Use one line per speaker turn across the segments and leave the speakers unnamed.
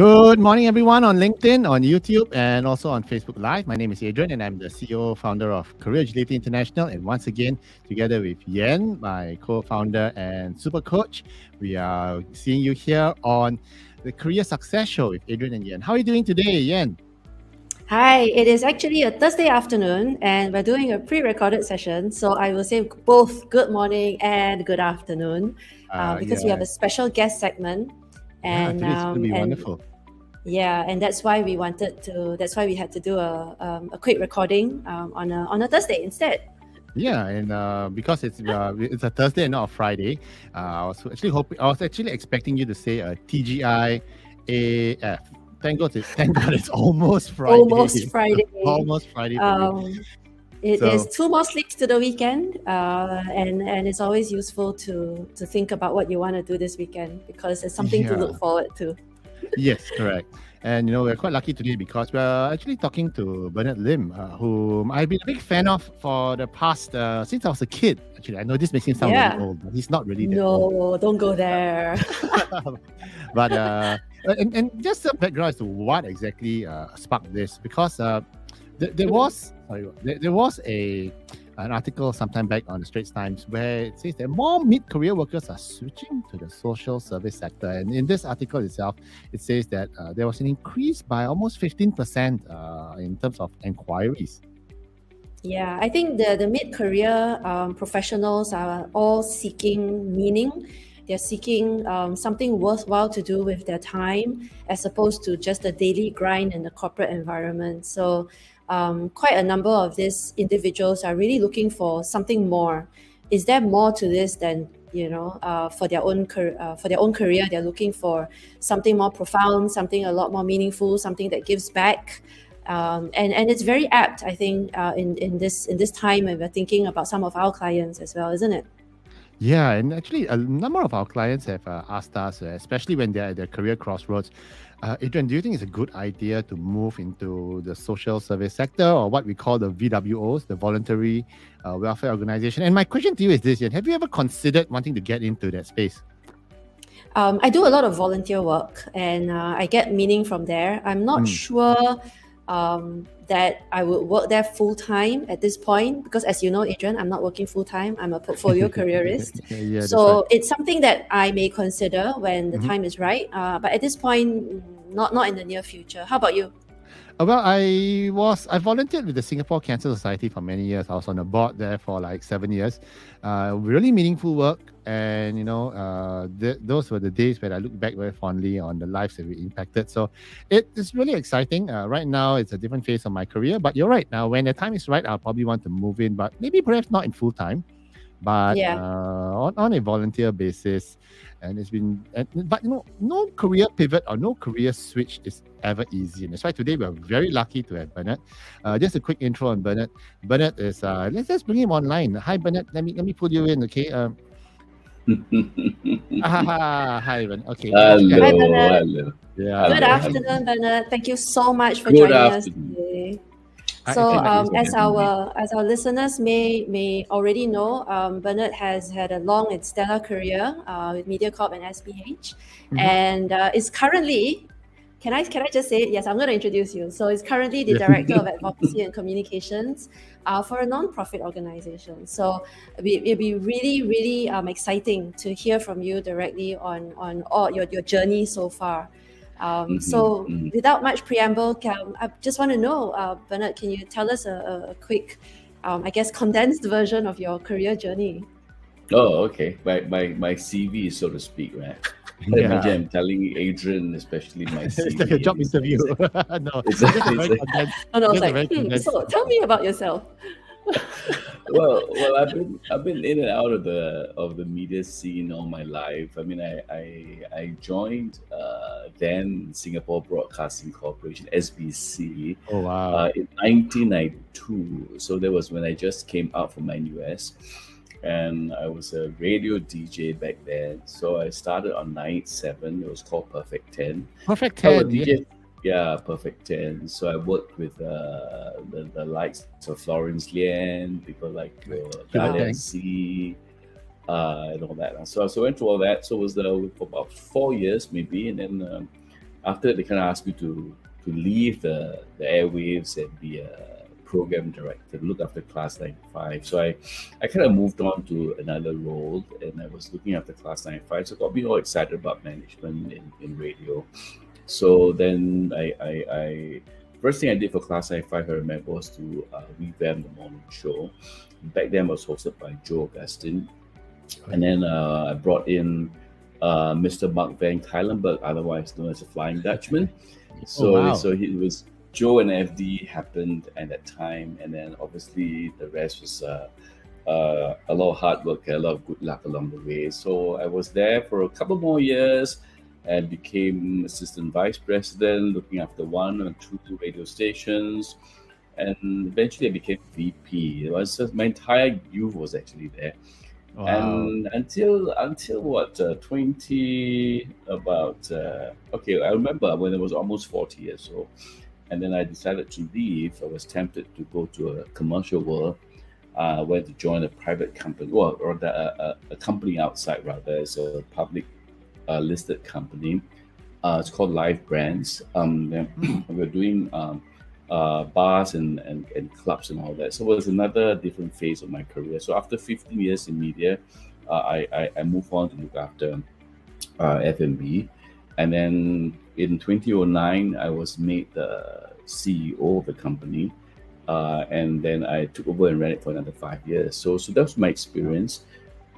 Good morning, everyone on LinkedIn, on YouTube, and also on Facebook Live. My name is Adrian, and I'm the CEO, founder of Career Agility International. And once again, together with Yen, my co-founder and super coach, we are seeing you here on the Career Success Show with Adrian and Yen. How are you doing today, Yen?
Hi, it is actually a Thursday afternoon, and we're doing a pre-recorded session. So I will say both good morning and good afternoon, because we have a special guest segment.
And today's going to be wonderful.
Yeah, and that's why we wanted to. That's why we had to do a quick recording on a Thursday instead.
Yeah, and because it's a Thursday and not a Friday, I was actually expecting you to say a TGI AF. Thank God it's almost Friday.
Almost Friday.
Almost Friday for you.
It is 2 more sleeps to the weekend, and it's always useful to think about what you want to do this weekend because it's something to look forward to.
Yes, correct. And we're quite lucky today because we're actually talking to Bernard Lim, whom I've been a big fan of for the past since I was a kid. Actually, I know this makes him sound really old, but he's not really that old.
No, don't go there.
But and just some background as to what exactly sparked this, because there was an article sometime back on the Straits Times where it says that more mid-career workers are switching to the social service sector. And in this article itself, it says that there was an increase by almost 15% in terms of inquiries.
Yeah, I think the mid-career professionals are all seeking meaning. They're seeking something worthwhile to do with their time as opposed to just a daily grind in the corporate environment. So quite a number of these individuals are really looking for something more. Is there more to this than for their own career? They're looking for something more profound, something a lot more meaningful, something that gives back. And it's very apt, I think, in this time when we're thinking about some of our clients as well, isn't it?
Yeah, and actually a number of our clients have asked us, especially when they're at their career crossroads, Adrian, do you think it's a good idea to move into the social service sector, or what we call the VWOs, the Voluntary Welfare Organization? And my question to you is this, Ian, have you ever considered wanting to get into that space?
I do a lot of volunteer work, and I get meaning from there. I'm not sure that I would work there full time at this point, because as you know, Adrian, I'm not working full time. I'm a portfolio careerist.
Yeah,
so it's something that I may consider when the time is right. But at this point, not in the near future. How about you?
Well, I volunteered with the Singapore Cancer Society for many years. I was on the board there for like 7 years. Really meaningful work. And, those were the days when I look back very fondly on the lives that we impacted. So it is really exciting. Right now, it's a different phase of my career. But you're right. Now, when the time is right, I'll probably want to move in, but maybe perhaps not in full time, but on a volunteer basis. And it's been, but no career pivot or no career switch is ever easy. And that's why today we're very lucky to have Bernard. Just a quick intro on Bernard. Bernard is, let's just bring him online. Hi, Bernard. Let me pull you in, okay? Hi, Bernard. Okay.
Hello.
Hi, Bernard.
Hello.
Yeah. Good afternoon, Bernard. Thank you so much for joining us today. So, as our listeners may already know, Bernard has had a long and stellar career with MediaCorp and SPH, and is currently. Can I just say yes? I'm going to introduce you. So, he's currently the Director of Advocacy and Communications for a non-profit organization. So, it'll be really, really exciting to hear from you directly on all your journey so far. So without much preamble, I just want to know, Bernard, can you tell us a quick, I guess, condensed version of your career journey?
Oh, okay. My CV, so to speak, right? Imagine I'm telling Adrian, especially my CV.
It's like a job interview. No,
it's
so tell me about yourself.
well, I've been in and out of the media scene all my life. I mean, I joined then Singapore Broadcasting Corporation (SBC).
Oh wow!
In 1992. So that was when I just came out from NUS, and I was a radio DJ back then. So I started on 9/7. It was called Perfect 10.
Perfect 10.
Yeah, Perfect 10. So I worked with the likes of Florence Lien, people like Dalian C, and all that. So I went through all that. So I was there for about 4 years maybe, and then After that, they kind of asked me to leave the airwaves and be a program director, look after Class 95. So I kind of moved on to another role, and I was looking after Class 95. So I got me all excited about management in radio. So then I first thing I did for Class 95, I remember, was to revamp the morning show. Back then, it was hosted by Joe Augustine. And then I brought in Mr. Mark Van Kylenberg, otherwise known as the Flying Dutchman. So it was Joe and FD happened at that time, and then obviously the rest was a lot of hard work, a lot of good luck along the way. So I was there for a couple more years and became assistant vice president, looking after 1 or 2 radio stations, and eventually I became VP. It was just, my entire youth was actually there.
Wow.
And until what 20 about okay, I remember when I was almost 40 years old, and then I decided to leave. I was tempted to go to a commercial world. Went to join a private company, or a company outside rather. It's a public listed company. It's called Live Brands. We're doing bars and clubs and all that. So it was another different phase of my career. So after 15 years in media, I moved on to look after F&B. And then in 2009, I was made the CEO of the company. And then I took over and ran it for another 5 years. So that was my experience.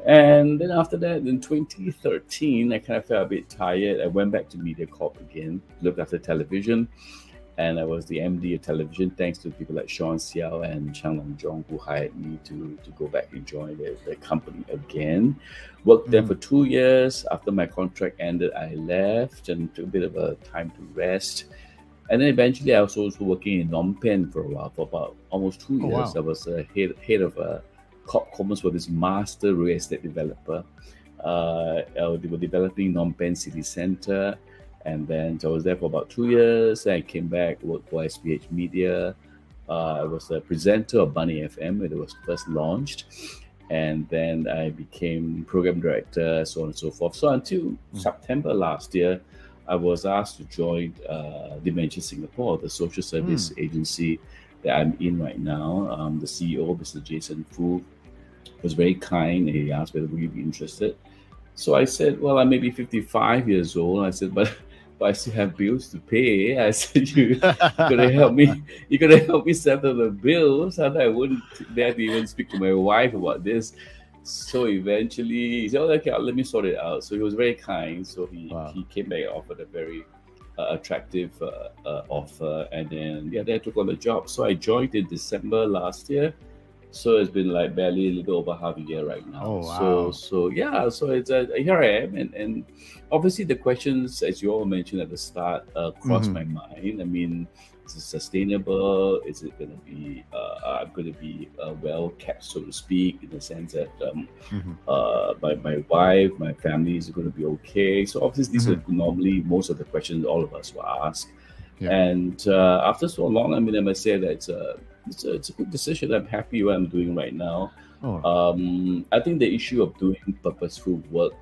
And then after that, in 2013, I kind of felt a bit tired. I went back to MediaCorp again, looked after television. And I was the MD of television, thanks to people like Sean Xiao and Chang Long Zhong, who hired me to go back and join the company again. Worked there for 2 years. After my contract ended, I left and took a bit of a time to rest. And then eventually, I was also working in Phnom Penh for a while, for about almost 2 years.
Wow.
I was head of corp commerce for this master real estate developer. They were developing Phnom Penh City Centre. And then so I was there for about 2 years. Then I came back, worked for SPH Media. I was a presenter of Bunny FM when it was first launched. And then I became program director, so on and so forth. So until September last year, I was asked to join Dementia Singapore, the social service agency that I'm in right now. The CEO, Mr. Jason Fu, was very kind. He asked whether we'd be interested. So I said, well, I may be 55 years old. I said, but I still have bills to pay. I said, you gotta help me. You gotta help me settle the bills. And I wouldn't dare to even speak to my wife about this. So eventually, he said, oh, okay, let me sort it out. So he was very kind. So he came back and offered a very attractive offer. And then, then I took on the job. So I joined in December last year. So it's been like barely a little over half a year right now.
Oh, wow.
So it's here I am, and obviously the questions, as you all mentioned at the start, crossed my mind. I mean, is it sustainable? Is it going to be? I'm going to be well kept, so to speak, in the sense that my wife, my family is going to be okay. So obviously these are normally most of the questions all of us will ask. Yeah. And after so long, I mean, I must say that it's a good decision. I'm happy what I'm doing right now. I think the issue of doing purposeful work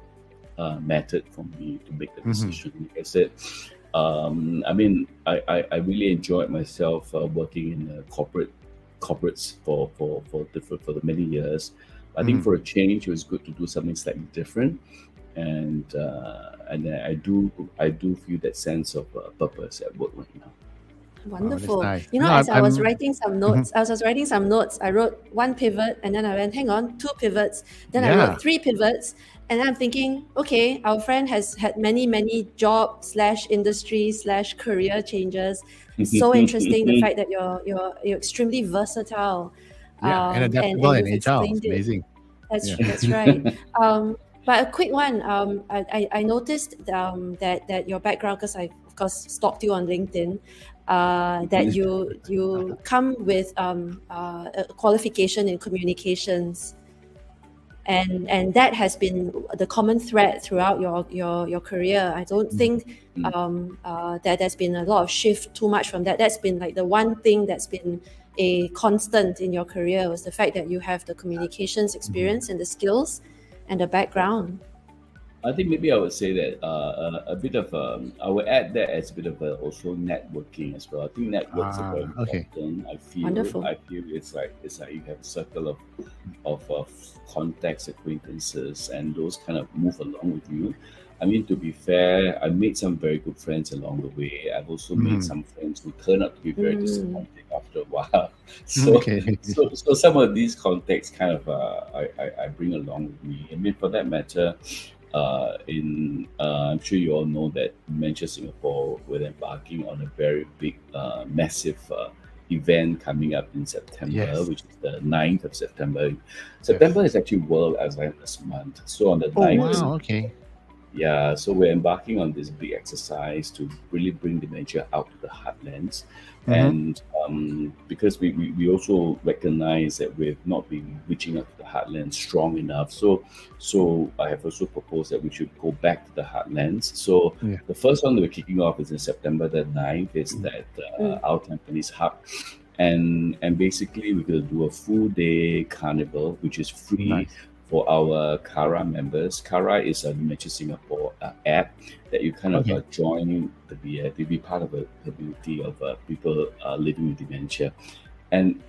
mattered for me to make the decision. Like I said, I mean, I really enjoyed myself working in corporates for the many years. I think for a change, it was good to do something slightly different, and I do feel that sense of purpose at work right now.
Wonderful.
Nice.
As I was writing some notes, I wrote 1 pivot, and then I went, hang on, 2 pivots. Then I wrote 3 pivots, and I'm thinking, okay, our friend has had many job / industry / career changes. So interesting, the fact that you're extremely versatile.
And adaptable and agile. It's amazing.
That's right. But a quick one, I noticed that your background, because I of course stalked you on LinkedIn, that you come with a qualification in communications, and that has been the common thread throughout your career. I don't think that there's been a lot of shift too much from that. That's been like the one thing that's been a constant in your career, was the fact that you have the communications experience and the skills and the background.
I think maybe I would say that a bit of I would add that as a bit of also networking as well. I think networks are very
Okay.
important.
Wonderful.
I feel it's like you have a circle of contacts, acquaintances, and those kind of move along with you. I mean, to be fair, I made some very good friends along the way. I've also made
Mhm.
some friends who turn out to be very
Mm.
disappointing after a while. So,
Okay.
so some of these contacts kind of I bring along with me. I mean, for that matter, I'm sure you all know that Dementia Singapore we're embarking on a very big, massive event coming up in September,
Yes.
which is the 9th of September.
Yes.
September is actually World Alzheimer's Month. So on the
Oh
9th
Mm.
wow. Okay.
yeah, so we're embarking on this big exercise to really bring dementia out to the heartlands.
Mm-hmm.
And because we also recognize that we've not been reaching out to the heartlands strong enough. So I have also proposed that we should go back to the heartlands. So
Yeah.
the first one that we're kicking off is in September the 9th. It's that
Mm.
our Tampines hub. And basically we're going to do a full day carnival, which is free
Nice.
for our Kara members. Kara is a Dementia Singapore app that you kind of
Okay.
join to be part of a community of people living with dementia. And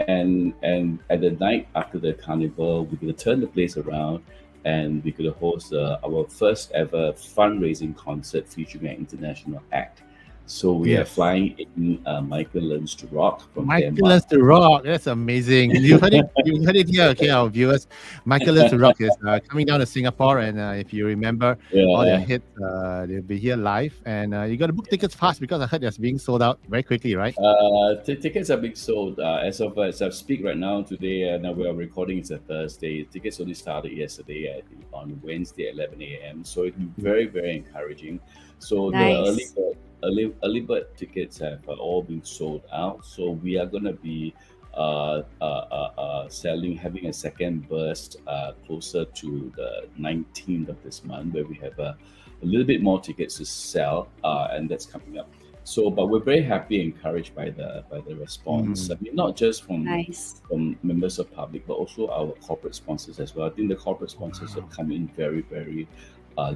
at the night after the carnival, we're going to turn the place around, and we're going to host our first ever fundraising concert featuring an international act. So we are
Yes.
flying in Michael Learns to Rock from
Michael
Denmark.
Learns to Rock. That's amazing. You've heard it. You've heard it here, okay, our viewers. Michael Learns to Rock is coming down to Singapore, and if you remember all their
Yeah.
hits, they'll be here live. And you got to book tickets fast because I heard they're being sold out very quickly, right?
Tickets are being sold as I speak right now. Today, now we are recording. It's a Thursday. Tickets only started yesterday on Wednesday at 11 a.m. So it's very very encouraging. So the
Nice.
early bird tickets have all been sold out. So we are gonna be having a second burst closer to the 19th of this month, where we have a little bit more tickets to sell, and that's coming up. So, but we're very happy and encouraged by the response. I
Mm.
mean, not just
Nice.
from members of public, but also our corporate sponsors as well. I think the corporate sponsors have
Wow.
come in very, very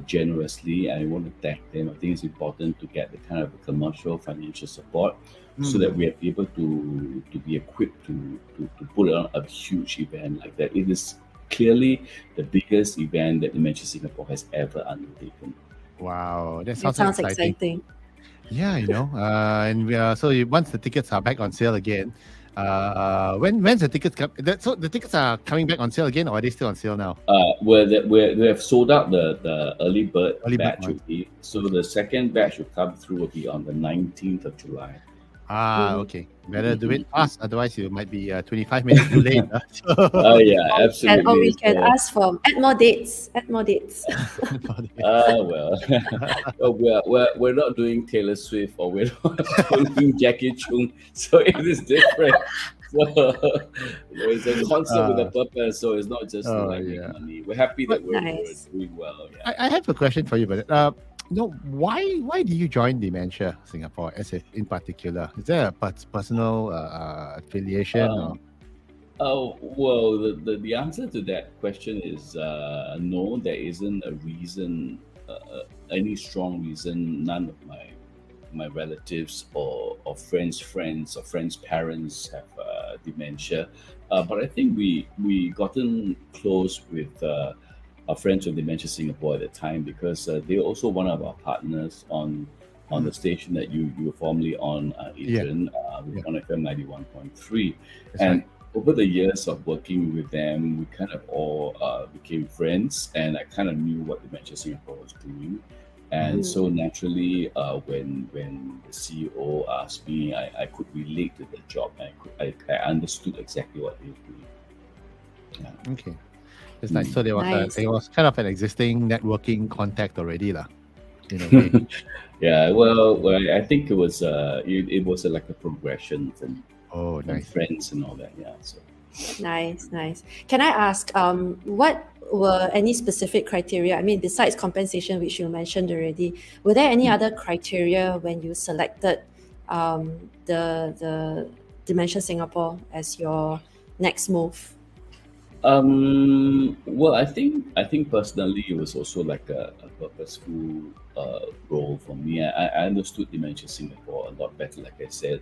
generously, and I want to thank them. I think it's important to get the kind of commercial financial support so that
Mm.
we are able to be equipped to put on a huge event like that. It is clearly the biggest event that Dementia Singapore has ever undertaken.
Wow. That
It
sounds so
sounds
exciting.
exciting.
Yeah, and once the tickets are back on sale again, when's the tickets come? So the tickets are coming back on sale again, or are they still on sale now?
We have sold out the early bird
Early bird
batch
one.
already. So the second batch will come through will be on the 19th of July.
Mhm.
Okay. Better do it fast, otherwise you might be 25 minutes too late.
Oh yeah,
Or
absolutely.
we can
So
ask for add more dates. Add more dates.
well, well, we're not doing Taylor Swift, or we're not doing Jackie Chung, so it is different. So it's a concert with a
Uh,
purpose, so it's not just to
oh
like make
yeah.
money. We're happy that
But
we're
Nice.
doing well. Yeah.
I have a question for you, but why do you join Dementia Singapore in particular? Is there a personal affiliation or?
Um, Oh, well, the answer to that question is no, there isn't a reason, any strong reason. None of my relatives or friends or friends' parents have dementia. But I think we gotten close with our friends from Dementia Singapore at the time, because they're also one of our partners on the station that you were formerly on,
Yeah,
Adrian, with
yeah,
on FM 91.3.
that's
And
right.
over the years of working with them, we kind of all became friends, and I kind of knew what Dementia Singapore was doing.
Mhm.
And
Mm.
so naturally, when the CEO asked me, I could relate to the job. I understood exactly what they were doing. Yeah.
Okay, it's nice. So
Nice.
there was kind of an existing networking contact already, lah, in a way.
Yeah. Well, I think it was like a progression
Oh,
from
nice.
friends and all that. Yeah. So.
Nice, nice. Can I ask, what were any specific criteria? I mean, besides compensation, which you mentioned already, were there any other criteria when you selected the Dementia Singapore as your next move?
Well, I think personally, it was also like a purposeful role for me. I understood Dementia Singapore a lot better. Like I said,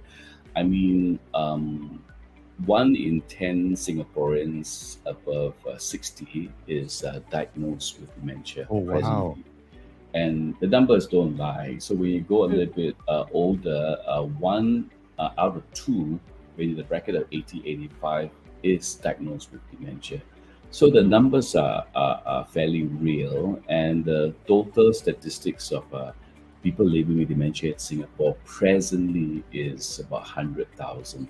I mean, 1 in 10 Singaporeans above 60 is diagnosed with dementia
Oh wow.
presently, and the numbers don't lie. So when you go a little bit older, one out of two, within the bracket of 80, 85, is diagnosed with dementia. So the numbers are fairly real, and the total statistics of people living with dementia in Singapore presently is about 100,000.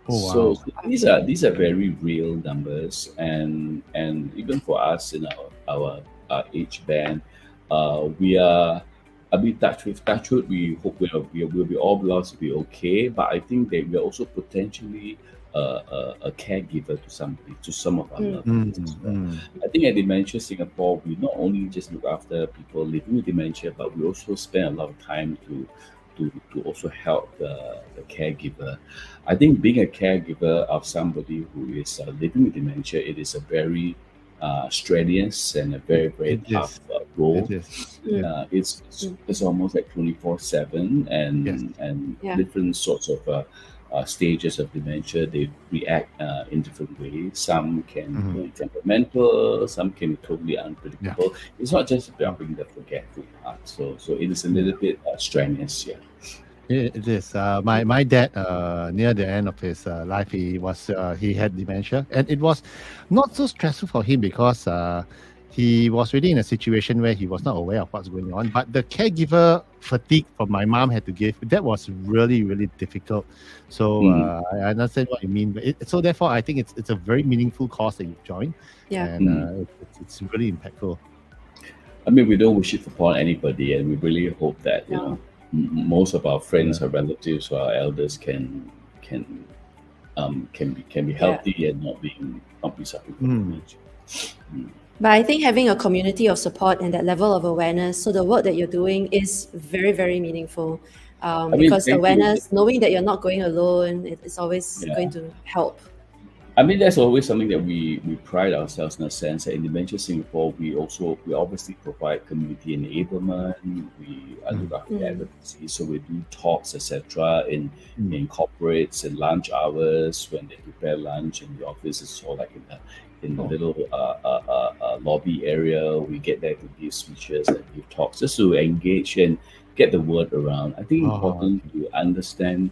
Oh
So
wow.
these are very real numbers, and even for us in our age band, we are. I mean, touch wood, we hope we'll be all blessed to be okay. But I think that we are also potentially a caregiver to somebody, to some of our loved
Mm,
ones as well.
mm.
I think at Dementia Singapore, we not only just look after people living with dementia, but we also spend a lot of time to also help the caregiver. I think being a caregiver of somebody who is living with dementia, it is a very strenuous and a very very
It
tough
is.
role.
It is. Yeah.
It's almost like 24/7,
Yes.
and
Yeah.
different sorts of stages of dementia. They react in different ways. Some can
Mhm.
be temperamental, some can be totally
Yeah.
unpredictable. It's not just about being the forgetful part. So it is a
Yeah.
little bit strenuous. Yeah.
It is. My dad, near the end of his life, he had dementia, and it was not so stressful for him because he was really in a situation where he was not aware of what's going on. But the caregiver fatigue from my mom had to give, that was really really difficult. So
Mhm.
I understand what you mean. But so therefore, I think it's a very meaningful cause that you've joined,
Yeah.
and
Mhm.
it's really impactful.
I mean, we don't wish it upon anybody, and we really hope that
No.
most of our
Yeah.
friends, our relatives, or our elders can be
Yeah.
healthy and not be suffering from
Mm.
dementia. Mm.
But I think having a community of support and that level of awareness, so the work that you're doing is very, very meaningful.
I mean,
Because
thank you.
awareness, knowing that you're not going alone, it's always
Yeah.
going to help.
I mean, that's always something that we pride ourselves in a sense that in Dementia Singapore, we obviously provide community enablement. We look after the advocacy, so we do talks, etc. In corporates and lunch hours when they prepare lunch in the office. It's all like in the
Oh.
little lobby area. We get there to give speeches and give talks just to engage and get the word around. I think
Oh,
important to understand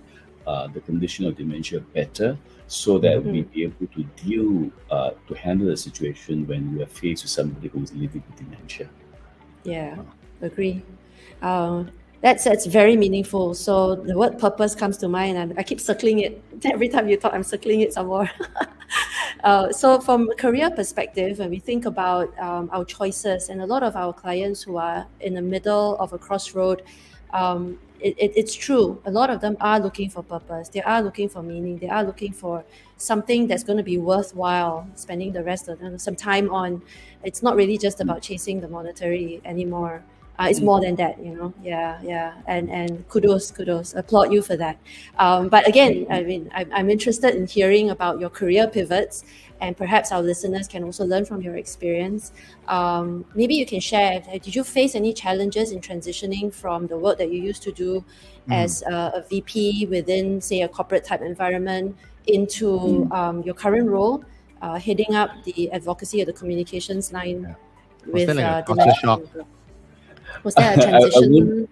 the condition of dementia better so that we be able to to handle the situation when we are faced with somebody who is living with dementia.
Yeah, agree. That's very meaningful. So the word purpose comes to mind, and I keep circling it every time you talk. I'm circling it some more. So from a career perspective, when we think about our choices, and a lot of our clients who are in the middle of a crossroad, it's true. A lot of them are looking for purpose. They are looking for meaning. They are looking for something that's going to be worthwhile spending the rest of some time on. It's not really just about chasing the monetary anymore. It's more than that, Yeah. And kudos, applaud you for that. But again, I mean, I'm interested in hearing about your career pivots, and perhaps our listeners can also learn from your experience. Maybe you can share, did you face any challenges in transitioning from the work that you used to do as a VP within, say, a corporate type environment into your current role, heading up the advocacy or the communications line
Yeah. Was
with
that like a
Dementia
culture shock?
Singapore? Was there a
I
transition?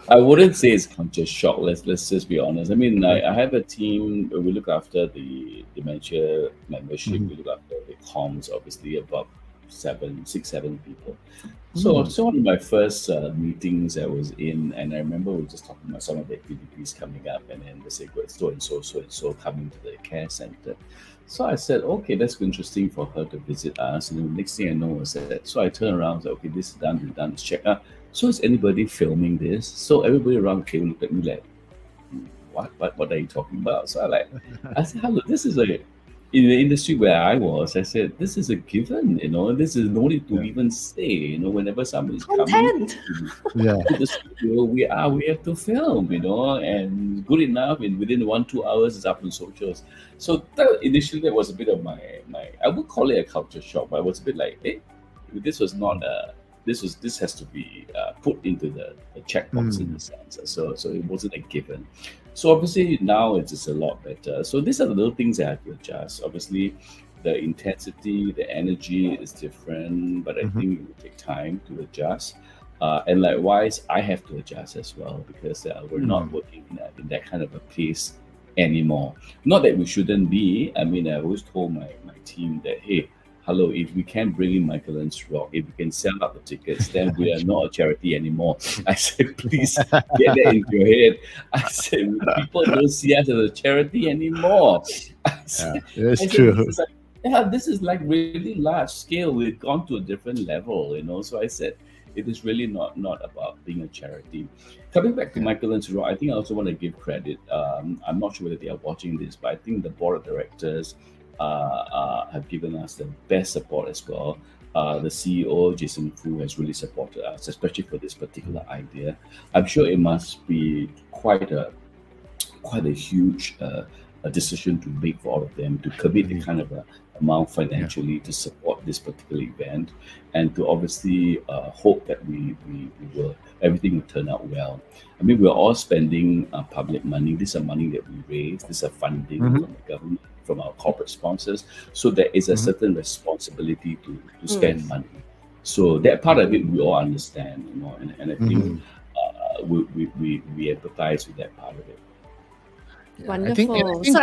wouldn't say it's culture shock. Let's just be honest. I mean, I have a team. We look after the dementia membership. We look after the comms, obviously, about 7 people. So one of my first meetings I was in, and I remember we were just talking about some of the activities coming up, and then they say, "Great, so and so coming to the care center." So I said, "Okay, that's interesting for her to visit us." And then the next thing I know was that. So I turned around, and said, "Okay, this is done. We've done. Let's check out." So is anybody filming this? So everybody around the table looked at me like, what are you talking about? So I said, hello, this is in the industry where I was, I said, this is a given, this is no need to even say, whenever somebody's coming
Content.
Yeah.
to the studio, we have to film, and good enough, and within 1-2 hours, it's up on socials. So initially, that was a bit of my, I would call it a culture shock, but I was a bit like, hey, this was not this has to be put into the checkbox in a sense. So it wasn't a given. So obviously now it's just a lot better. So these are the little things that I have to adjust. Obviously, the intensity, the energy is different, but I think it will take time to adjust. And likewise, I have to adjust as well because we're not working in that kind of a pace anymore. Not that we shouldn't be. I mean, I always told my team that, hey, hello, if we can bring in Michelin's Rock, if we can sell out the tickets, then we are not a charity anymore. I said, please get that into your head. I said, people don't see us as a charity anymore.
That's true.
This is like really large scale. We've gone to a different level, So I said, it is really not about being a charity. Coming back to Michelin's Rock, I think I also want to give credit. I'm not sure whether they are watching this, but I think the board of directors have given us the best support as well. The CEO, Jason Fu, has really supported us, especially for this particular idea. I'm sure it must be quite a huge a decision to make for all of them to commit the kind of amount financially to support this particular event, and to obviously hope that everything will turn out well. I mean, we're all spending public money. This is money that we raise. This is funding from the government, from our corporate sponsors. So there is a certain responsibility to spend money. So that part of it we all understand, and I think we empathize with that part of it.
Wonderful.
I think,
so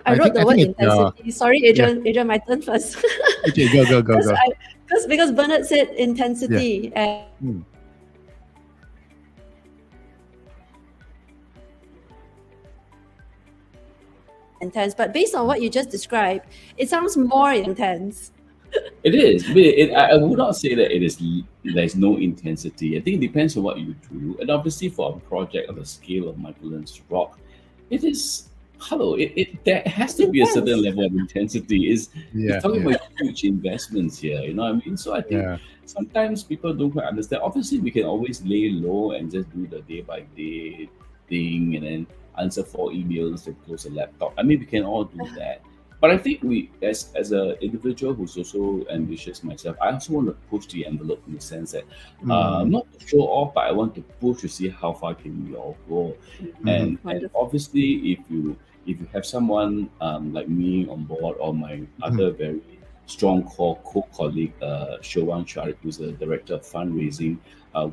I wrote the word intensity. Sorry, Adrian, my turn first.
Okay, go.
Because Bernard said intensity. And intense, but based on what you just described, it sounds more intense.
It is. I would not say that there's no intensity. I think it depends on what you do. And obviously for a project of the scale of Michelin's Rock, it is there has to be a certain level of intensity. We're talking about huge investments here, you know what I mean? So I think sometimes people don't quite understand. Obviously we can always lay low and just do the day by day thing and then answer 4 emails and close a laptop. I mean, we can all do that. But I think we, as an individual who's also ambitious myself, I also want to push the envelope in the sense that not to show off, but I want to push to see how far can we all go. And obviously, if you have someone like me on board, or my other very strong co-colleague, Showan Sharif, who's the director of fundraising,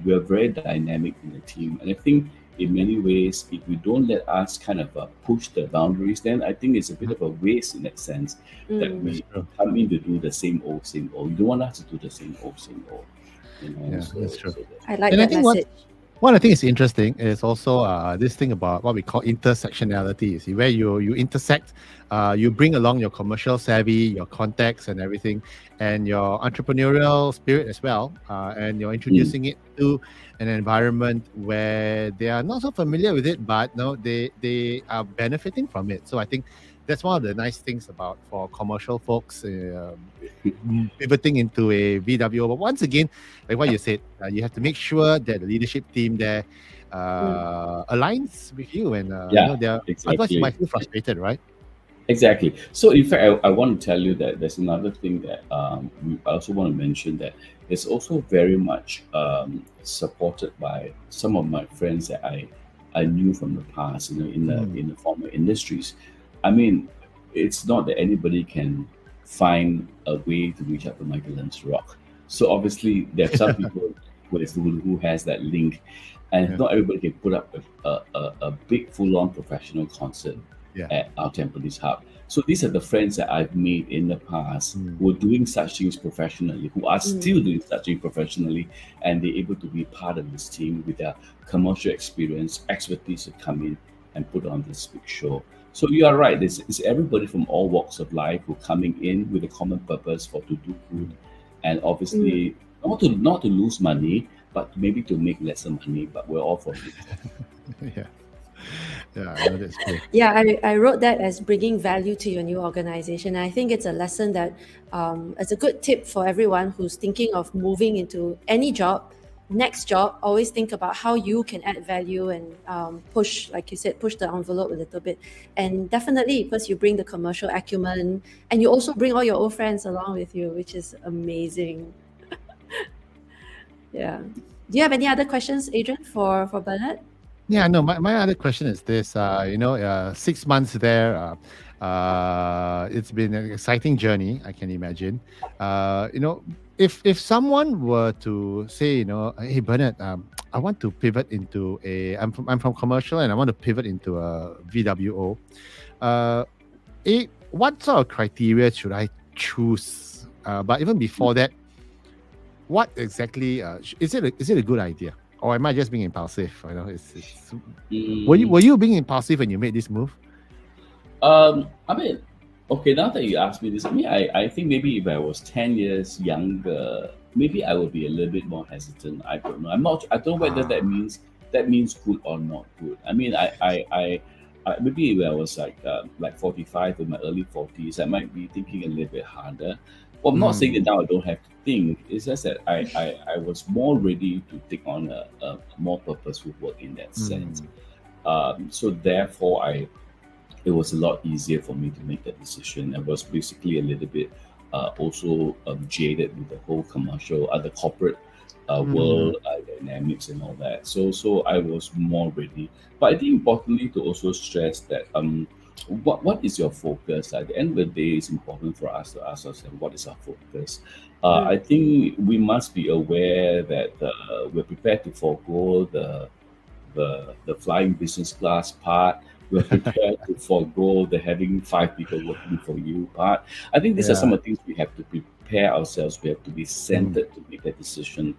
we are very dynamic in the team, and I think, in many ways, if we don't let us kind of push the boundaries, then I think it's a bit of a waste in that sense that we come in to do the same old. You don't want us to do the same old.
That's true.
I like that message.
One I think is interesting is also this thing about what we call intersectionality. You see, where you intersect, you bring along your commercial savvy, your contacts and everything, and your entrepreneurial spirit as well, and you're introducing it to an environment where they are not so familiar with it, but they are benefiting from it. So I think that's one of the nice things about for commercial folks pivoting into a VWO. But once again, like what you said, you have to make sure that the leadership team there aligns with you, and otherwise you might feel frustrated, right?
Exactly. So in fact, I want to tell you that there's another thing that I also want to mention, that it's also very much supported by some of my friends that I knew from the past, in the former industries. I mean, it's not that anybody can find a way to reach out to Michelin's Rock. So obviously there are some people who has that link, and not everybody can put up a big full-on professional concert at our Tampines hub. So these are the friends that I've made in the past who are doing such things professionally, who are still doing such things professionally, and they're able to be part of this team with their commercial experience, expertise to come in and put on this big show. So you are right. It's everybody from all walks of life who are coming in with a common purpose to do good, and obviously not to lose money, but maybe to make lesser money. But we're all for it.
Yeah, no, that's true.
Yeah, I wrote that as bringing value to your new organization. I think it's a lesson that it's a good tip for everyone who's thinking of moving into any job. Next job, always think about how you can add value and push, like you said, push the envelope a little bit. And definitely, because you bring the commercial acumen and you also bring all your old friends along with you, which is amazing. Yeah. Do you have any other questions, Adrian, for Bernard?
Yeah, no, my other question is this. 6 months there, it's been an exciting journey, I can imagine. If someone were to say, hey, Bernard, I want to pivot into I'm from commercial and I want to pivot into a VWO. What sort of criteria should I choose? But even before that, what exactly is it a good idea? Or am I just being impulsive? Were you being impulsive when you made this move?
I mean, okay, now that you ask me this, I think maybe if I was 10 years younger, maybe I would be a little bit more hesitant. I don't know. I don't know whether that means good or not good. I mean, I maybe if I was like 45 in my early 40s, I might be thinking a little bit harder. Well, I'm not saying that now I don't have to think. It's just that I was more ready to take on a more purposeful work in that sense. So therefore, it was a lot easier for me to make that decision. I was basically a little bit also jaded with the whole commercial, the corporate world dynamics and all that. So I was more ready. But I think importantly to also stress that what is your focus? At the end of the day, it's important for us to ask ourselves what is our focus. I think we must be aware that we're prepared to forego the flying business class part. We're prepared to forego the having 5 people working for you part. I think these are some of the things we have to prepare ourselves. We have to be centered to make that decision.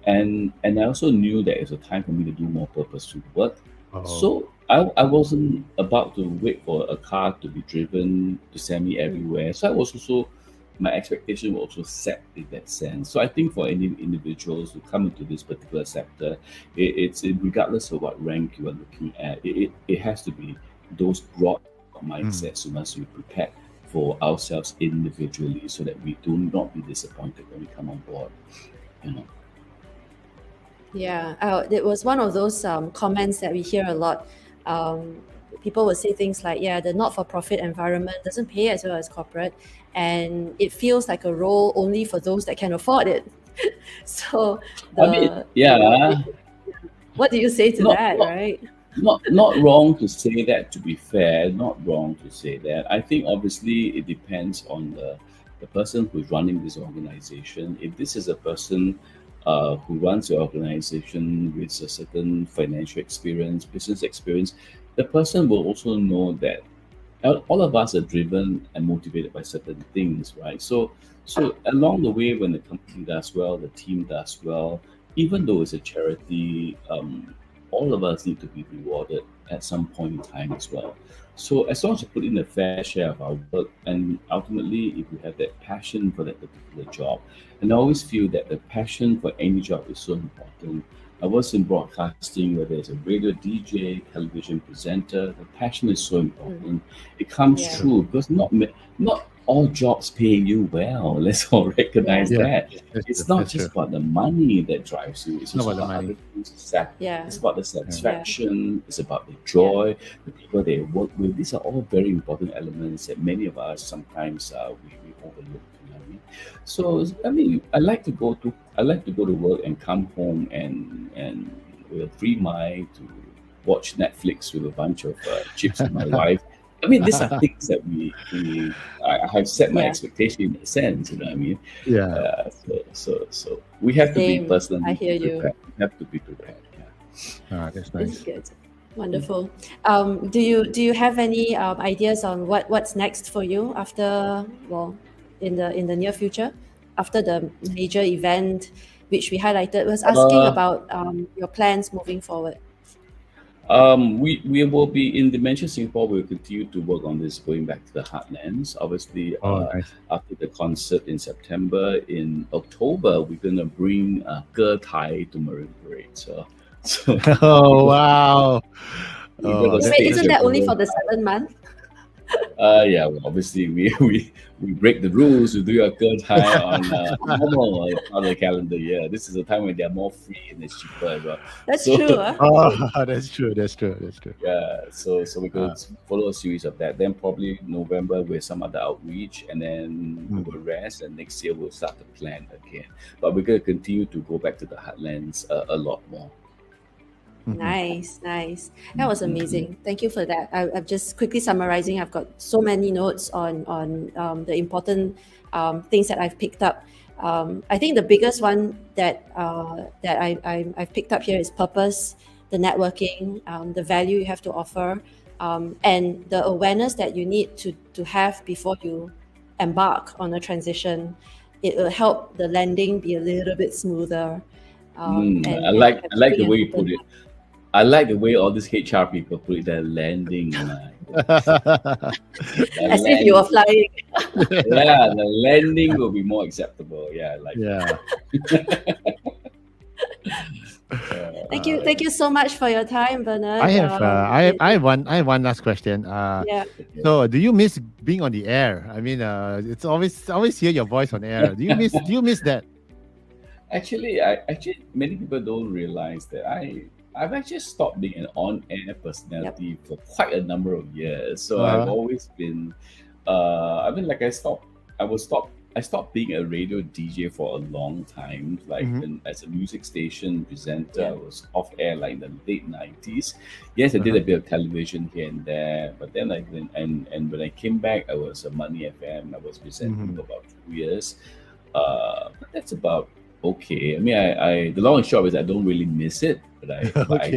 And I also knew that it was a time for me to do more purposeful work. So I wasn't about to wait for a car to be driven to send me everywhere. So I was also, my expectation was also set in that sense. So I think for any individuals who come into this particular sector, it's regardless of what rank you are looking at, it has to be those broad mindsets. We must be prepared for ourselves individually so that we do not be disappointed when we come on board.
Yeah, it was one of those comments that we hear a lot. People will say things like, yeah, the not-for-profit environment doesn't pay as well as corporate, and it feels like a role only for those that can afford it. So, what do you say to that, right?
Not wrong to say that, to be fair, not wrong to say that. I think obviously it depends on the person who's running this organization. If this is a person who runs the organization with a certain financial experience, business experience, the person will also know that all of us are driven and motivated by certain things, right? So along the way, when the company does well, the team does well, even though it's a charity, all of us need to be rewarded at some point in time as well. So as long as you put in a fair share of our work, and ultimately, if you have that passion for that particular job, and I always feel that the passion for any job is so important. I was in broadcasting, whether it's a radio DJ, television presenter, the passion is so important. It comes through because not all jobs pay you well. Let's all recognize that. It's not just about the money that drives you. It's also about other things. It's about the satisfaction. It's about the joy, the people they work with. These are all very important elements that many of us sometimes we overlook. So I mean, I like to go to work and come home and with a free mind to watch Netflix with a bunch of chips in my wife. I mean, these are things that I have set my expectation in a sense. You know what I mean?
Yeah.
So we have to be personally
I hear
prepared. We have to be prepared.
Yeah. That's nice.
That's good. Wonderful. Do you have any ideas on what's next for you after, well, in the near future, after the major event which we highlighted? Was asking about your plans moving forward.
We will be in Dementia Singapore. We'll continue to work on this going back to the heartlands. Obviously,
nice.
after the concert in September, in October, we're gonna bring Ge Tai to Marine Parade. So
Oh wow!
Wait, isn't that only for the 7th month?
Yeah, well, obviously we break the rules. We do a good time on normal on the calendar year. This is a time when they're more free and it's cheaper as well.
That's
So,
true. Huh?
Oh, that's true.
Yeah, so we could follow a series of that. Then probably November with some other outreach, and then we will rest. And next year we'll start to plan again. But we're gonna continue to go back to the heartlands a lot more.
Nice. That was amazing. Thank you for that. I'm just quickly summarizing. I've got so many notes on the important things that I've picked up. I think the biggest one that I've picked up here is purpose, the networking, the value you have to offer, and the awareness that you need to have before you embark on a transition. It will help the landing be a little bit smoother.
I like the way you put it. I like the way all these HR people put it, the landing.
As if you were flying.
Yeah, the landing will be more acceptable. Yeah,
Thank you so much for your time, Bernard.
I have one last question. So, do you miss being on the air? I mean, it's always hear your voice on air. Do you miss that?
Actually, many people don't realize that I've actually stopped being an on-air personality for quite a number of years. So I've always been, I stopped being a radio DJ for a long time. As a music station presenter, I was off air like in the late 90s. Yes, I did a bit of television here and there, but then when I came back, I was a Money FM. I was presenting for about 2 years. But that's about okay. I mean, the long and short is I don't really miss it, but I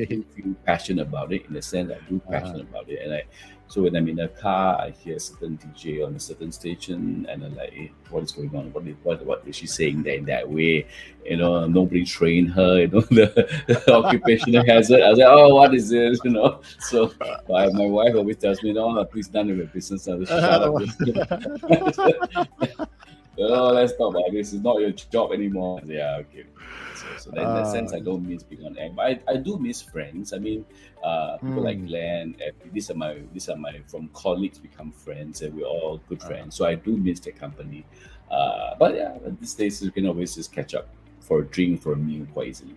do feel passionate about it. In a sense, I do passionate about it, and so when I'm in a car, I hear a certain DJ on a certain station, and I'm like, hey, what is going on? What is she saying there in that way? You know, nobody trained her. You know, the occupational hazard. I was like, oh, what is this? You know, so my wife always tells me, no, please none of your business. Shut up. Oh, let's talk about this. It's not your job anymore. Yeah, okay. So in that sense, I don't miss being on air, but I do miss friends. I mean, people like Glenn. These are my from colleagues become friends, and we're all good friends. So I do miss their company. But yeah, at these days you can always just catch up for a drink, for a meal quite easily.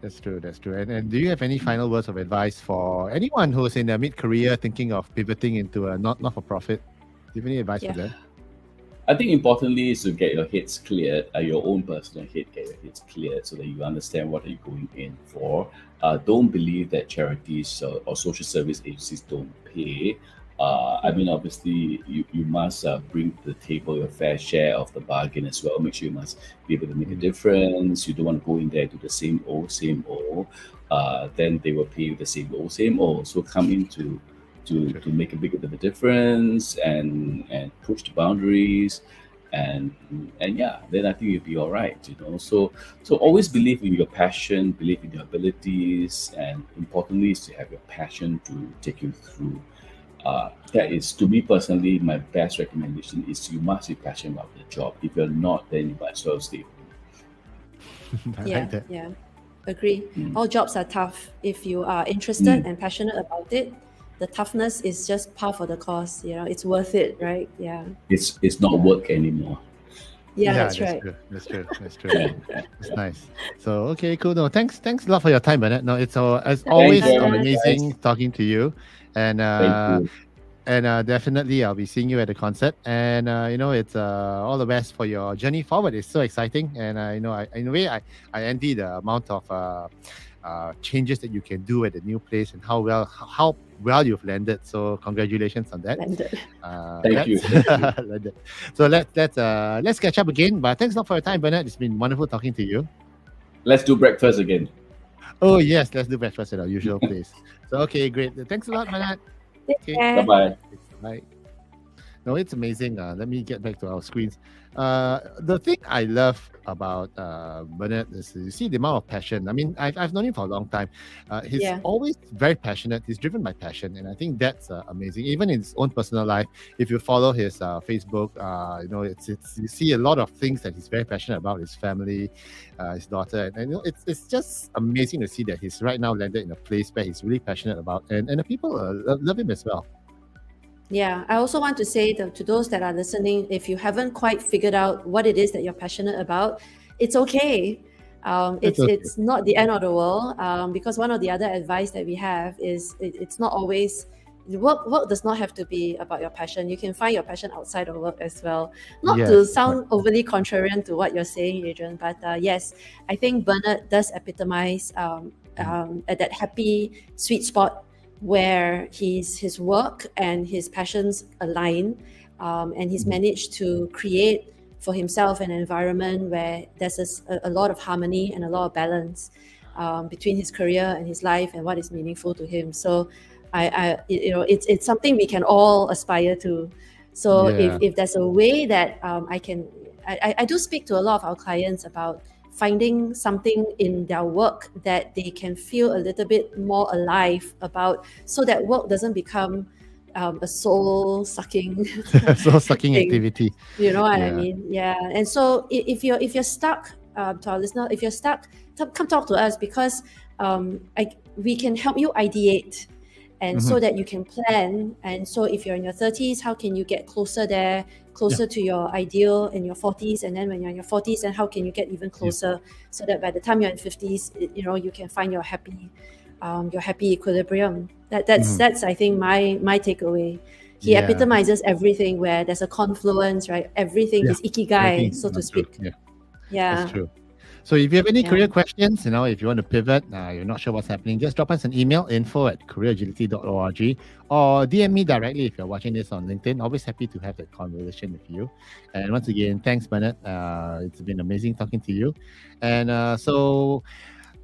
That's true. And do you have any final words of advice for anyone who's in their mid-career thinking of pivoting into a not-for-profit? Do you have any advice for them?
I think importantly is to get your heads cleared, your own personal head, get your heads cleared so that you understand what are you going in for. Don't believe that charities or social service agencies don't pay. I mean, obviously, you must bring to the table your fair share of the bargain as well. Make sure you must be able to make a difference. You don't want to go in there to the same old. Then they will pay you the same old. So come into to make a bigger of a difference and push the boundaries and yeah, then I think you'll be all right, you know. So always believe in your passion, believe in your abilities, and importantly is to have your passion to take you through. That is, to me personally, my best recommendation is you must be passionate about the job. If you're not, then you might as well stay home.
Yeah. Agree. All jobs are tough. If you are interested and passionate about it, the toughness is just par for the course. You know, it's worth it, right? Yeah.
It's not work anymore.
Yeah, that's right.
That's true. That's nice. So okay, cool. No, thanks a lot for your time, Bernard. No, it's as always amazing talking to you, and
Thank you.
And definitely I'll be seeing you at the concert. And it's all the best for your journey forward. It's so exciting, and in a way I envy the amount of changes that you can do at the new place and how well you've landed. So congratulations on that.
Thank you.
So let's catch up again. But thanks a lot for your time, Bernard. It's been wonderful talking to you.
Let's do breakfast again.
Oh yes, let's do breakfast at our usual place. So okay, great. Thanks a lot, Bernard.
Take care.
Bye-bye.
Bye. No, it's amazing. Let me get back to our screens. The thing I love about Bernard is you see the amount of passion. I mean, I've known him for a long time. He's
Yeah.
always very passionate. He's driven by passion, and I think that's amazing. Even in his own personal life, if you follow his Facebook, it's you see a lot of things that he's very passionate about. His family, his daughter, and it's just amazing to see that he's right now landed in a place where he's really passionate about, and the people love him as well.
Yeah, I also want to say to those that are listening, if you haven't quite figured out what it is that you're passionate about, it's okay. It's not the end of the world, because one of the other advice that we have is it's not always work does not have to be about your passion. You can find your passion outside of work as well. Not to sound overly contrarian to what you're saying, Adrian, but yes, I think Bernard does epitomize at that happy sweet spot where his work and his passions align, and he's managed to create for himself an environment where there's a lot of harmony and a lot of balance between his career and his life and what is meaningful to him. So it's something we can all aspire to. So if there's a way that I do speak to a lot of our clients about finding something in their work that they can feel a little bit more alive about, so that work doesn't become a soul-sucking
activity.
You know what I mean? Yeah. And so if you're stuck, to our listener, if you're stuck, come talk to us, because we can help you ideate, and so that you can plan. And so if you're in your 30s, how can you get closer to your ideal in your 40s? And then when you're in your 40s, then how can you get even closer, so that by the time you're in 50s, you can find your happy equilibrium. That's I think my takeaway. He epitomizes everything where there's a confluence, right? Everything is ikigai, so to speak. Yeah.
That's true. So if you have any career questions, if you want to pivot, you're not sure what's happening, just drop us an email, info@careeragility.org, or DM me directly if you're watching this on LinkedIn. Always happy to have that conversation with you. And once again, thanks, Bernard. It's been amazing talking to you. And so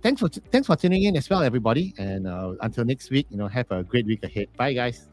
thanks for tuning in as well, everybody. And until next week, have a great week ahead. Bye, guys.